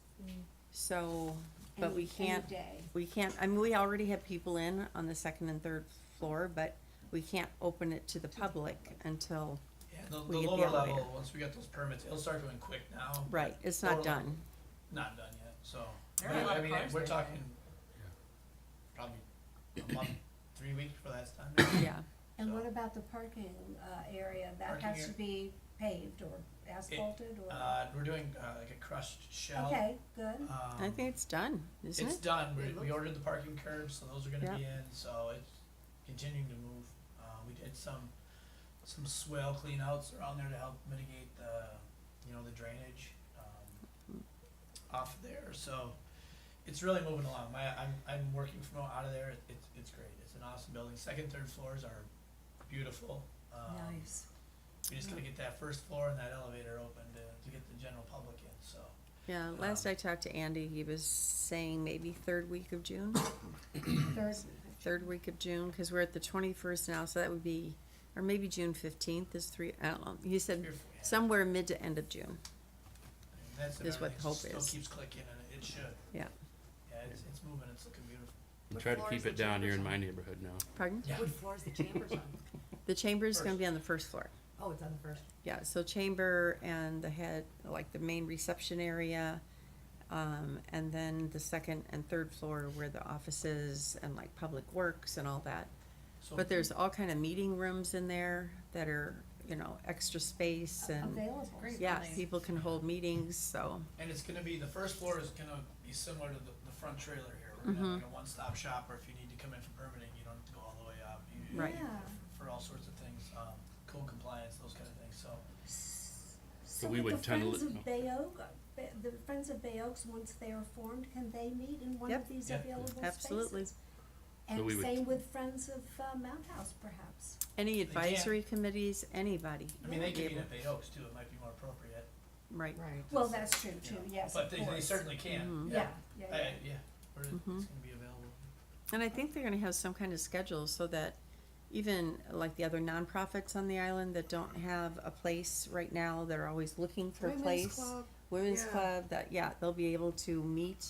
So, but we can't, Any day. I mean, we already have people in on the 2nd and 3rd floor, but we can't open it to the public until, Yeah, the We get the lower elevator. level, once we get those permits, it'll start going quick now. right, it's not Lower level, done. Not done yet, so. There are a lot I of mean, cars we're there, talking right? probably a month, 3 weeks before that's done. Yeah, And So- what about the parking area? That Parking has to area- be paved or asphalted or? We're doing, like a crushed shell. Okay, good. I think it's done, isn't It's it? done, It we looks- ordered the parking curbs, so those are gonna Yeah. be in, so it's continuing to move. We did some swale clean outs around there to help mitigate the drainage, off there, so it's really moving along. I'm working from out of there, it's great, it's an awesome building. 2nd, 3rd floors are beautiful. Nice. We just gotta get that first floor and that elevator open to get the general public in, so. Yeah, last I talked to Andy, he was saying maybe 3rd week of June, Third. 3rd week of June, cause we're at the 21st now, so that would be, or maybe June 15th is I don't know, he said Yeah. somewhere mid to end of June, That's if is what everything hope still is. keeps clicking, and it should. yeah. Yeah, it's moving, it's looking beautiful. You What try to floor keep is the it down, you're in chambers my on? neighborhood now. Pardon? Yeah. What floor is the chambers on? The chamber is gonna be on the 1st floor. Oh, it's on the first. Yeah, so chamber and the head, like the main reception area, and then the 2nd and 3rd floor where the offices and like public works and all that. So- But there's all kind of meeting rooms in there that are, extra space and, Available. Great. yeah, building. people can hold meetings, so, And it's gonna be, the first floor is gonna be similar to the front trailer here. We're gonna have like a one-stop shop, or if you need to come in for permitting, you don't have to go all the way up. Right. Yeah. For all sorts of things, code compliance, those kind of things, so. So we with would the tend to Friends li- of Bay Oak, the Friends of Bay Oaks, once they are formed, can they meet in one Yep. of these Yeah. available spaces? Absolutely. And we would- same with Friends of Mount House, perhaps. any can't. advisory committees, anybody. I mean, they would be could meet able- at Bay Oaks too, it might be more appropriate. Right, Right. Well, that's true too, you know. yes, But of they course. certainly can, Mhm. Yeah, yeah, I- yeah. yeah, where it's Mhm. gonna be available. and I think they're gonna have some kind of schedule so that even like the other nonprofits on the island that don't have a place right now, they're always looking for a Women's place. club, Women's yeah. club, that, yeah, they'll be able to meet,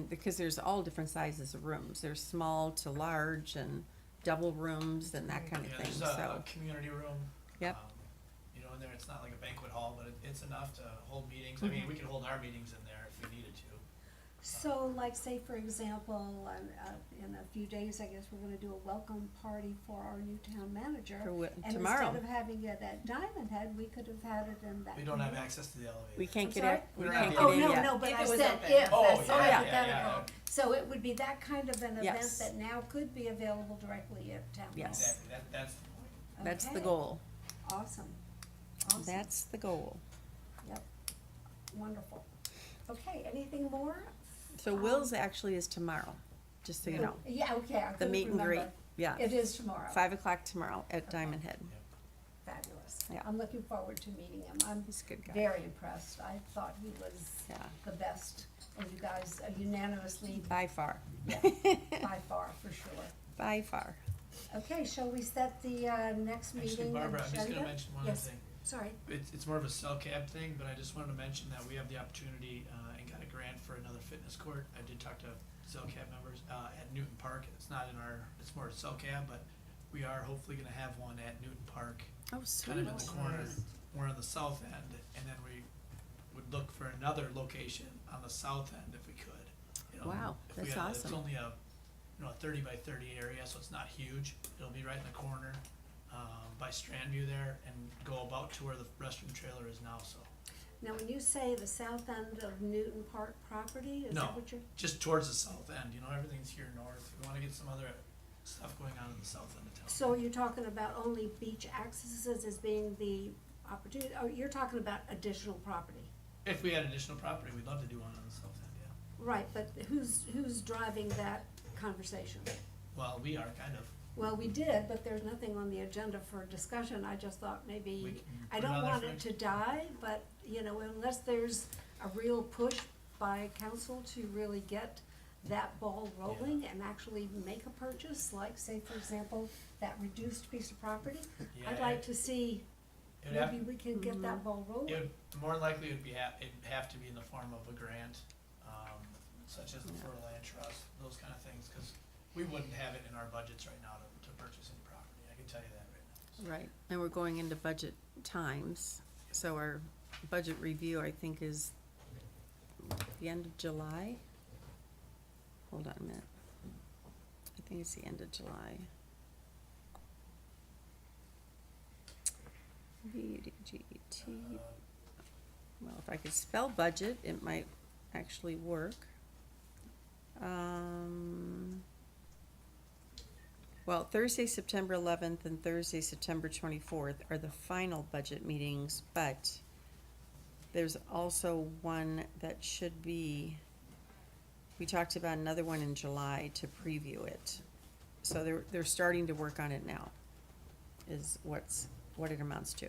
because there's all different sizes of rooms. There's small to large and double rooms and that kind of Yeah, thing, there's so. a community room. Yep. You know, in there, it's not like a banquet hall, but it's enough to hold meetings. I mean, we could hold our meetings in there if we needed to. So like, say for example, in a few days, I guess we're gonna do a welcome party for our new town manager. Tomorrow. And instead of having it at Diamond Head, we could have had it in that. We don't have access to the elevator. We can't I'm get sorry? it, we We don't can't have get Oh, in no, yet. no, but If I it was said open. if, Oh, that's yeah, hypothetical. yeah. So it would be that kind of an event Yes. that now could be available directly at town hall. Yes. Exactly, that's the point. That's the Okay. goal. Awesome, awesome. That's the goal. Yep, wonderful. Okay, anything more? So Will's actually is tomorrow, just so you know. Yeah, okay, I The couldn't meet and greet, remember. yeah, It is tomorrow. 5 o'clock tomorrow at Okay. Diamond Head. Fabulous. Yeah. I'm looking forward to meeting him. I'm He's a good guy. very impressed. I thought he was Yeah, the best, and you guys unanimously, by far. yeah, by far, for sure. By far. Okay, shall we set the next meeting Actually, agenda? Barbara, I'm just gonna mention one other Yes. thing. Sorry. It's more of a cell cab thing, but I just wanted to mention that we have the opportunity, and got a grant for another fitness court. I did talk to cell cab members, at Newton Park. It's not in our, it's more cell cab, but we are hopefully gonna have one at Newton Park, Oh, kind sweet. of in the corner. We're on the south end, and then we would look for another location on the south end if we could. You know, Wow, if we that's had- It's awesome. only a, you know, a 30 by 30 area, so it's not huge. It'll be right in the corner, by Strandview there, and go about to where the restroom trailer is now, so. Now, when you say the south end of Newton Park property, is No. that what you're? Just towards the south end, you know, everything's here north. We wanna get some other stuff going on in the south end of town. So you're talking about only beach accesses as being the opportunity, or you're talking about additional property? If we had additional property, we'd love to do one on the south end, yeah. Right, but who's driving that conversation? Well, we are kind of. Well, we did, but there's nothing on the agenda for discussion. I just thought We maybe, can I put it don't on there want for it next- to die, but, you know, unless there's a real push by council to really get that ball rolling and actually make a purchase, like, say, for example, that reduced piece of property, Yeah, I'd like to see, it'd have- maybe we can get that ball It rolling. would, more than likely, it'd have to be in the form of a grant, such as the Florida Land Trust, those kind of things, cause we wouldn't have it in our budgets right now to purchase any property, I can tell you that right now. Right, and we're going into budget times, so our budget review, I think, is the end of July. Hold on a minute. I think it's the end of July. BDGT, Uh, well, if I could spell budget, it might actually work. Well, Thursday, September 11th and Thursday, September 24th are the final budget meetings, but there's also one that should be, we talked about another one in July to preview it. So they're starting to work on it now, is what it amounts to.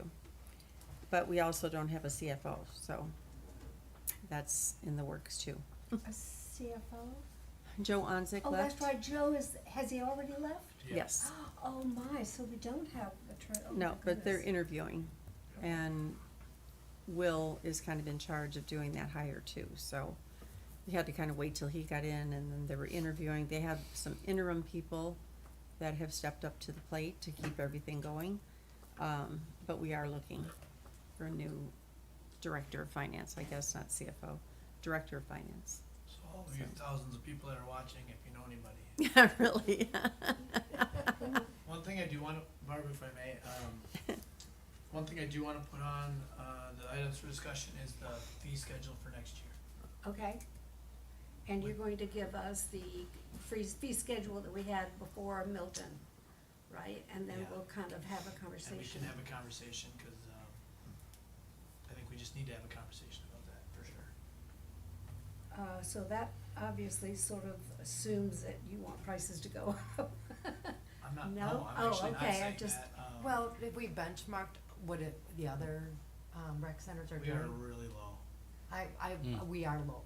But we also don't have a CFO, so that's in the works too. A CFO? Joe Onzik Oh, left? that's right, Joe has he already left? Yeah. Yes. Oh my, so we don't have oh my No, but they're goodness. interviewing, and Will is kind of in charge of doing that hire too, so we had to kind of wait till he got in, and then they were interviewing. They have some interim people that have stepped up to the plate to keep everything going, but we are looking for a new director of finance, I guess, not CFO, director of finance. So all of you thousands of people that are watching, if you know anybody. Yeah, really. One thing I do wanna, Barbara, if I may, one thing I do wanna put on, the items for discussion is the fee schedule for next year. Okay. And you're going to give us the fee schedule that we had before Milton, right? And then Yeah. we'll kind of have a And we conversation. can have a conversation, cause, I think we just need to have a conversation about that, for sure. So that obviously sort of assumes that you want prices to go up. I'm not, No? no, I'm Oh, actually not okay, I saying just- that, Well, if we benchmarked what the other, rec centers are we doing, are really low. Mm. we are low.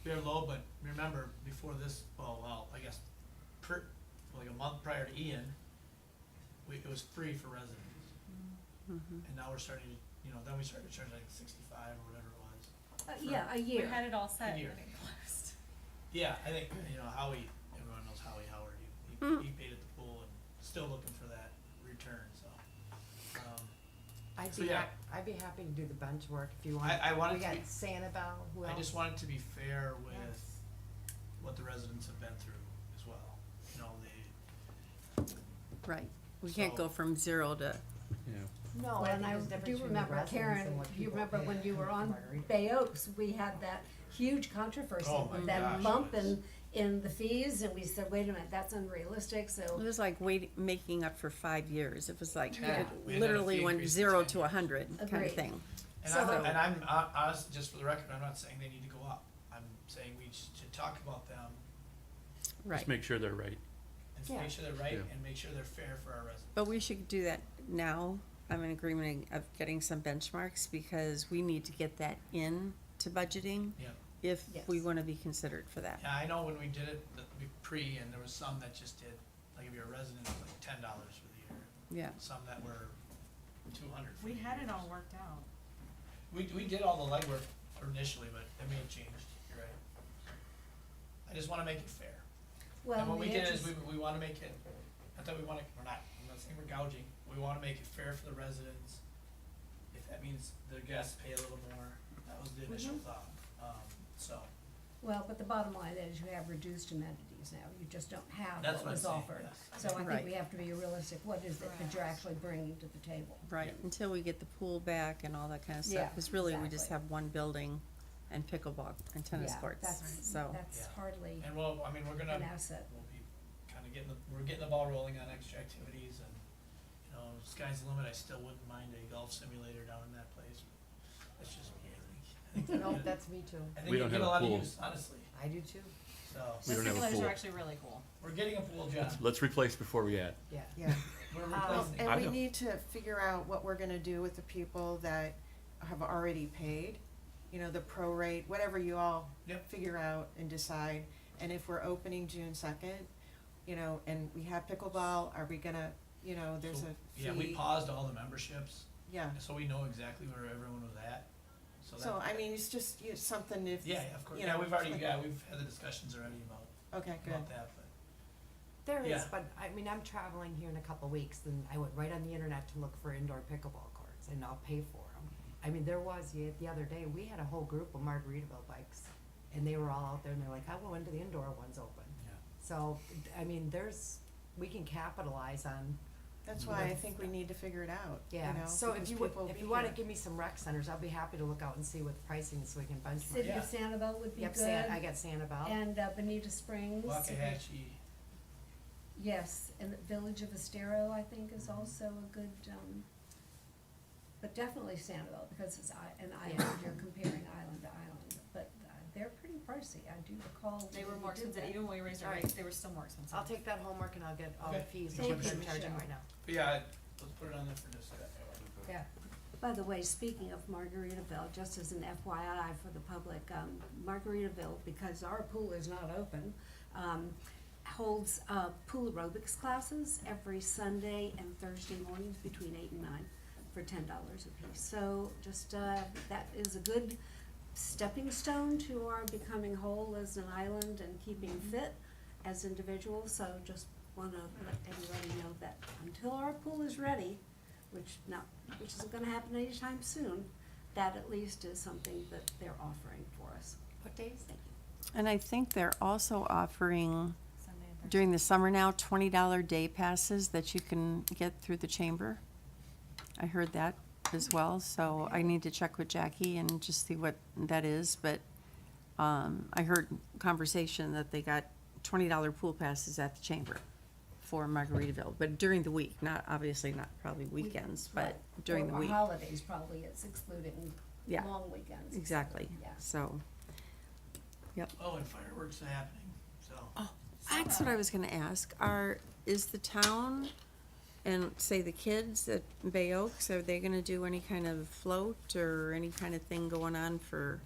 We are low, but remember, before this, I guess, like a month prior to Ian, it was free for residents. Mhm. And now we're starting to, then we started to charge like 65 or whatever it was. Yeah, a We year. had it all set A year. and then it closed. Yeah, I think, Howie, everyone knows Howie Howard, he paid at the pool and still looking for that return, so. I'd So, be yeah. I'd be happy to do the bench work if you want. I want it We to got be- Sanibel, who else? I just want it to be fair with Yes. what the residents have been through as well. Right, we can't So- go from 0 to, Yeah. No, Well, I and think I there's a difference do between the remember, residents Karen, and what you people remember pay when you were for on Margarita. Bay Oaks, we had that huge controversy Oh my with that gosh, bump it was- in the fees, and we said, wait a minute, that's unrealistic, it so, was like making up for 5 years. It was like, Yeah. it We had literally a fee went increase for 0 10 to years. 100 kind Agreed. of thing. And So- I'm honest, just for the record, I'm not saying they need to go up. I'm saying we should talk about them Right, Just make sure they're right. and Yeah. make sure they're right Yeah. and make sure they're fair for our residents. but we should do that now. I'm in agreement of getting some benchmarks because we need to get that in to budgeting Yeah. if we Yes. wanna be considered for that. Yeah, I know when we did it, and there was some that just did, like if you're a resident, it was like $10 for the year. Yeah, Some that were 200 for We the had year. it all worked out. We did all the legwork initially, but it may have changed, you're right. I just wanna make it fair. well, And what we the did is interest- we wanna make it, not that we're not saying we're gouging, we wanna make it fair for the residents. If that means the guests pay a little more, that was the initial thought, so. Well, but the bottom line is you have reduced amenities now, you just don't have That's what what I'm was saying, offered. yes. So I Right. think we have to be realistic, what is it that you're Correct. actually bringing to the table? right, until we get the pool back and all that kinda Yeah, stuff, cause really we just exactly. have one building and pickleball and tennis Yeah, courts, that's- so. That's Yeah. hardly And we're gonna, an asset. we'll be kinda we're getting the ball rolling on extra activities and, sky's the limit, I still wouldn't mind a golf simulator down in that place. That's just me, I think. No, that's me too. I think We you don't get have a a lot of pool. use, honestly, I do too. so, We The don't have a simulators pool. are actually really cool. we're getting a pool, John, Let's replace before we add. Yeah. Yeah. we're Well, replacing. and I we know. need to figure out what we're gonna do with the people that have already paid, the prorate, whatever you all Yep. figure out and decide. And if we're opening June 2nd, and we have pickleball, are we gonna, there's So, a fee? Yeah, we paused all the memberships, Yeah, so we know exactly where everyone was at, so that. so I mean, it's just, something if, Yeah, of course, you yeah, know, we've already, like- we've had the discussions already okay, good. about that, but, There is, Yeah. but I mean, I'm traveling here in a couple weeks, and I went right on the internet to look for indoor pickleball courts, and I'll pay for them. I mean, there was, the other day, we had a whole group of Margaritaville bikes, and they were all out there, and they're like, I went into the indoor ones open. yeah. So, I mean, we can capitalize on, That's why I think we need to figure it out, so if because you would, people will if be you wanna here. give me some rec centers, I'll be happy to look out and see what the pricing is so we can benchmark. City Yeah. of Sanibel would be Yep, good, I got Sanibel. and Bonita Springs. Waxahachie, Yes, and the Village of Estero, I think, is also a good, but definitely Sanibel, because it's an island, you're comparing island to island, but they're pretty pricey, I do recall. They were when we more did expensive, that. even when we raised our Alright. rates, they were still more expensive. I'll take that homework and I'll get all the Okay. fees, Thank and what you, they're charging Michelle. right now. but yeah, let's put it on there for discussion. Yeah. By the way, speaking of Margaritaville, just as an FYI for the public, Margaritaville, because our pool is not open, holds pool aerobics classes every Sunday and Thursday mornings between 8 and 9 for $10 a piece. So just, that is a good stepping stone to our becoming whole as an island and keeping fit as individuals. So just wanna let everybody know that until our pool is ready, which isn't gonna happen anytime soon, that at least is something that they're offering for us. What days? Thank you. And I think they're also offering Sunday and Thursday. during the summer now, $20 day passes that you can get through the chamber. I heard that as well, so I need to check with Jackie and just see what that is, but, I heard conversation that they got $20 pool passes at the chamber for Margaritaville, but during the week, obviously not probably weekends, but Right. during the Or week. holidays, probably, it's excluding Yeah. long weekends. Exactly, Yeah. so, Oh, and fireworks are happening, so. that's what I was gonna ask, is the town and say the kids at Bay Oaks, are they gonna do any kind of float or any kind of thing going on for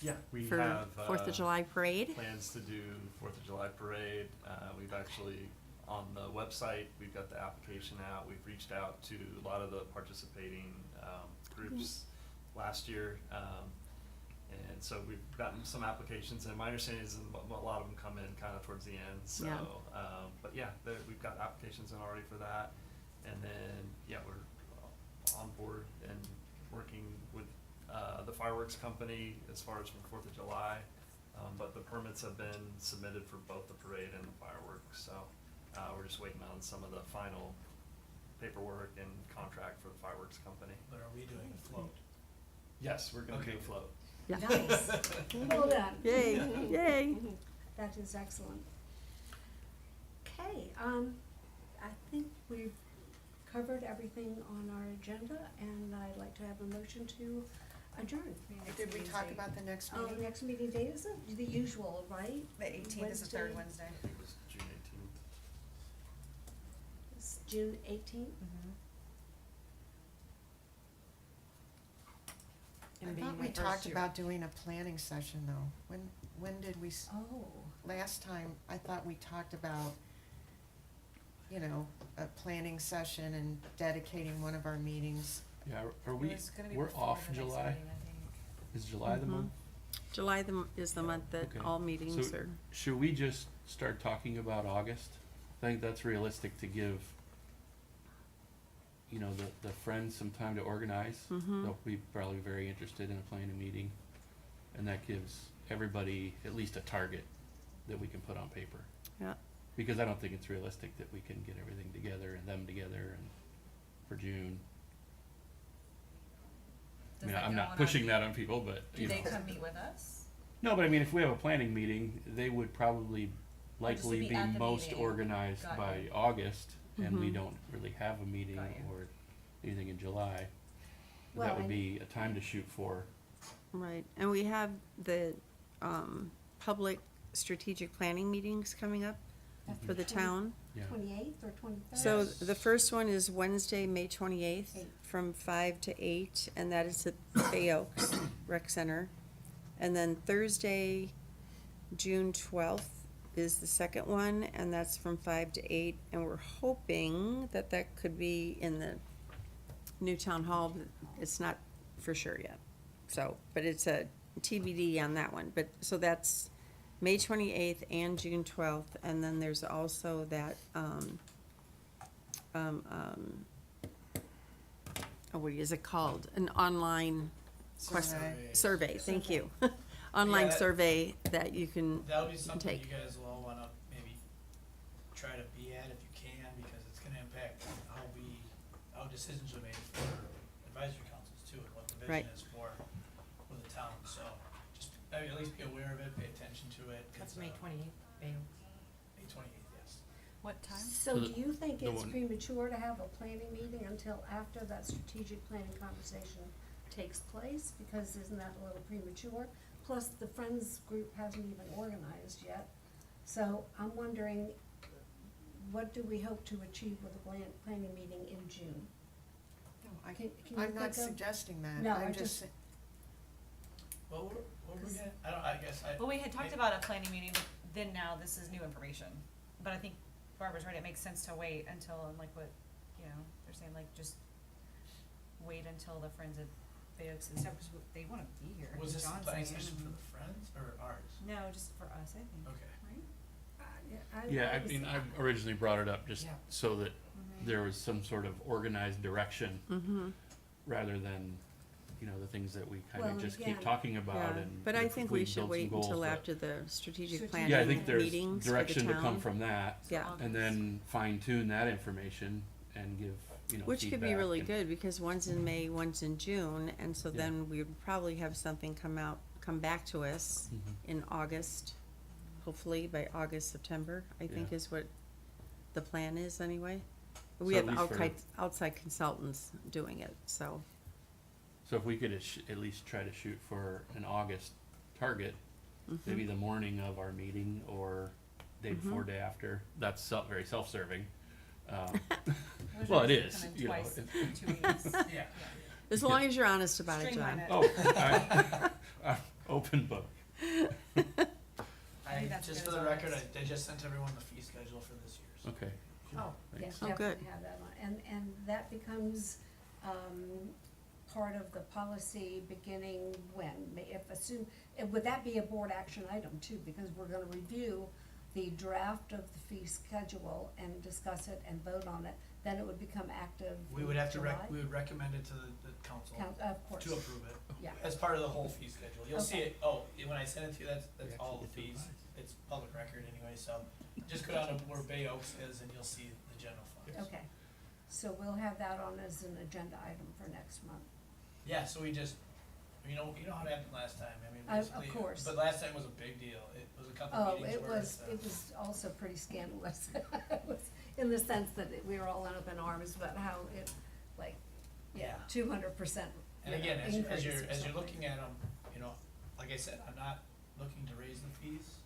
Yeah, we for have, 4th of July parade? plans to do 4th of July parade. We've actually on the website, we've got the application out, we've reached out to a lot of the participating, groups last year, and so we've gotten some applications, and my understanding is a lot of them come in kind of towards the end, so, Yeah. but yeah, we've got applications in already for that, and then, yeah, we're on board and working with, the fireworks company as far as for the 4th of July, but the permits have been submitted for both the parade and the fireworks, so, we're just waiting on some of the final paperwork and contract for the fireworks company. But are we doing a float? Yes, we're gonna do Okay. a float. Yeah. Nice. Well done. Yay, yay. That is excellent. Okay, I think we've covered everything on our agenda, and I'd like to have a motion to adjourn. Did we talk about the next Oh, meeting? next meeting date is the usual, right? The 18th is the third Wednesday. I think it was June 18th. It's June 18th? Mm-hmm. I thought we talked about doing a planning session though. When did we, Oh, last time, I thought we talked about, you know, a planning session and dedicating one of our meetings. Yeah, are we, It was gonna be we're before off the next July? meeting, I think. Is July the Mhm. month? July is the month that Okay. all meetings So- are, Should we just start talking about August? I think that's realistic to give, you know, the friends some time to organize. Mhm. They'll be probably very interested in a planning meeting. And that gives everybody at least a target that we can put on paper. yeah. Because I don't think it's realistic that we can get everything together and them together and for June. I Does mean, that I'm go not on pushing our- that on people, but, Do you they know. come meet with us? No, but I mean, if we have a planning meeting, they would probably just to likely be be at the most meeting. organized Got by you. August, and we Mhm. don't really have a meeting Got you. or anything in July. Well, That would and- be a time to shoot for. Right, and we have the, public strategic planning meetings coming up for the town. Yeah. 28th or 23rd? So the first one is Wednesday, May 28th, Eight. from 5 to 8, and that is at Bay Oaks Rec Center. And then Thursday, June 12th is the second one, and that's from 5 to 8. And we're hoping that that could be in the new town hall, but it's not for sure yet. So, but it's a TBD on that one. But, so that's May 28th and June 12th, and then there's also that, what is it called? An online survey, thank you. Online Yeah, that- survey that you can, That would be something take. you guys will all wanna maybe try to be at if you can, because it's gonna impact how decisions are made for advisory councils too, and what the Right. vision is for the town, so just, I mean, at least be aware of it, pay attention to it. That's 'cause, May 28th, May. May 28th, yes. What time? So So do the- you think the it's one- premature to have a planning meeting until after that strategic planning conversation takes place? Because isn't that a little premature? Plus, the Friends group hasn't even organized yet. So I'm wondering, what do we hope to achieve with a planning meeting in June? No, Can you I'm not think of- suggesting that. No, I'm I just, just- Well, what we're Cause- gonna, I guess I. Well, we had talked about a planning meeting, but then now this is new information. But I think Barbara's right, it makes sense to wait until, and like what, you know, they're saying, like, just wait until the Friends of Bay Oaks and stuff, 'cause they wanna be here. Was this the John's planning saying. session for the friends or ours? No, just for us, I think, Okay. right? Yeah, I mean, I originally brought it up just Yeah. so that Mhm. there was some sort of organized direction mhm, rather than, you know, the things that we kind Well, of just keep again- talking about yeah. and. But I if think we we should build some wait goals until that- after the strategic Strategic- planning Yeah, I think there's meetings for the direction to come town. from that, Yeah. and then fine tune that information and give, you know, Which could be feedback really and- good, because one's in May, one's in June, and so Yeah. then we would probably have something come back to us Mhm. in August, hopefully by August, September, I think Yeah. is what the plan is anyway. We So at have least for- outside consultants doing it, so, So if we could at least try to shoot for an August target, mhm. maybe the morning of our meeting or day before, Mhm. day after, that's very self-serving. Wish Well, I it could is, come in you know, twice it- in 2 weeks. Yeah. As long as you're honest about it, Streamline John. it. Oh, open book. I that's just good for as the ours. record, they just sent everyone the fee schedule for this year's. Okay. Oh, Yes, Thanks. Oh, good. definitely have that on, and that becomes, part of the policy beginning when? Would that be a board action item too, because we're gonna review the draft of the fee schedule and discuss it and vote on it, then it would become active We would have to July? we would recommend it to the council Of course, to approve it, yeah, as part of the whole fee schedule. You'll see Okay. it, oh, when I send it to you, that's We all the actually get to fees. revise. It's public record anyway, so just go down to where Bay Oaks is and you'll see the general fund. okay. So we'll have that on as an agenda item for next month. Yeah, so we just, you know how it happened last time, I mean, Of basically. course. But last time was a big deal. It was a couple Oh, meetings it where was, it's, it was also pretty scandalous. It was in the sense that we were all up in arms about how it, like, yeah, Yeah. 200%. And again, as increase you're, or as you're something. looking at them, you know, like I said, I'm not looking to raise the fees.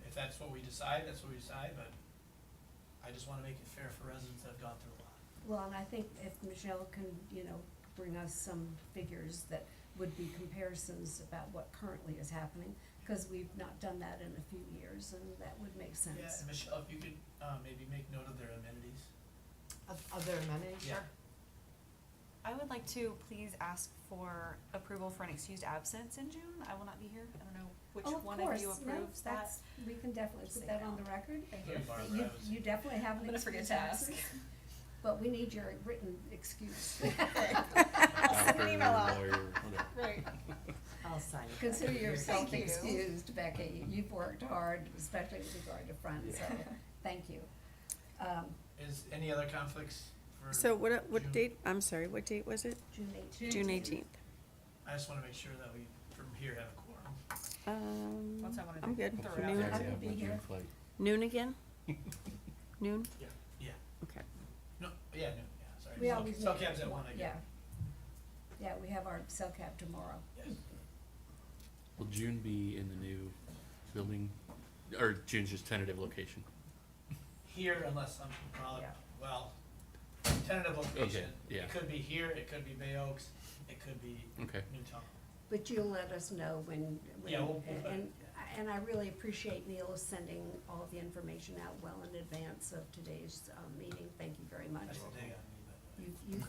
If that's what we decide, that's what we decide, but I just wanna make it fair for residents that have gone through a lot. Well, and I think if Michelle can, bring us some figures that would be comparisons about what currently is happening, because we've not done that in a few years, and that would make sense. Yeah, and Michelle, if you could, maybe make note of their amenities. Of their amenities, Yeah. sure. I would like to please ask for approval for an excused absence in June. I will not be here. I don't know which Oh, of one of you course. No, approves that. that's- We can definitely Just put say that on no. the record. Thank Sorry, you. Barbara, You, I was- you definitely have I'm an gonna forget excuse to ask. absence, but we need your written excuse. I'll send an email out. Lawyer, whatever. Right. I'll sign it. Consider yourself Thank you. excused, Becky. You've worked hard, especially with regard to funds, so, thank you. Is any other conflicts for? So what June? date, I'm sorry, what date was it? June 18th. June 18th. I just wanna make sure that we, from here, have a quorum. Once I wanna I'm good. throw it out Noon, there. I Yeah, will be my June here. flight. noon again? Noon? Yeah, Okay. no, yeah, no, yeah, sorry. We always Cell meet cab's at one, I Yeah. get. Yeah, we have our cell cab tomorrow. Yes. Will June be in the new building, or June's just tentative location? Here unless I'm, Yeah. well, tentative location. yeah. It could be here, it could be Bay Oaks, it could be Okay. Newtown. But you'll let us know when, Yeah, we'll- and I really appreciate Neil sending all the information out well in advance of today's meeting. Thank you very much. That's a dig on me, You've,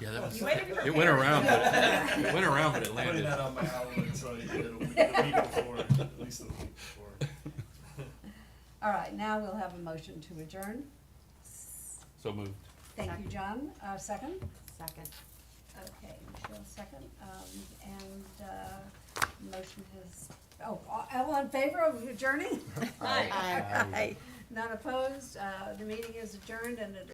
Yeah, that was, You waited to it went around, but, it went around, but it Putting landed. that on my outlook, so you get a week before, at least a week before. all right, now we'll have a motion to adjourn. So moved. Thank you, John. Second? Second. Okay, Michelle, second. Motion has, all in favor of adjourning? Aye. None opposed. The meeting is adjourned and it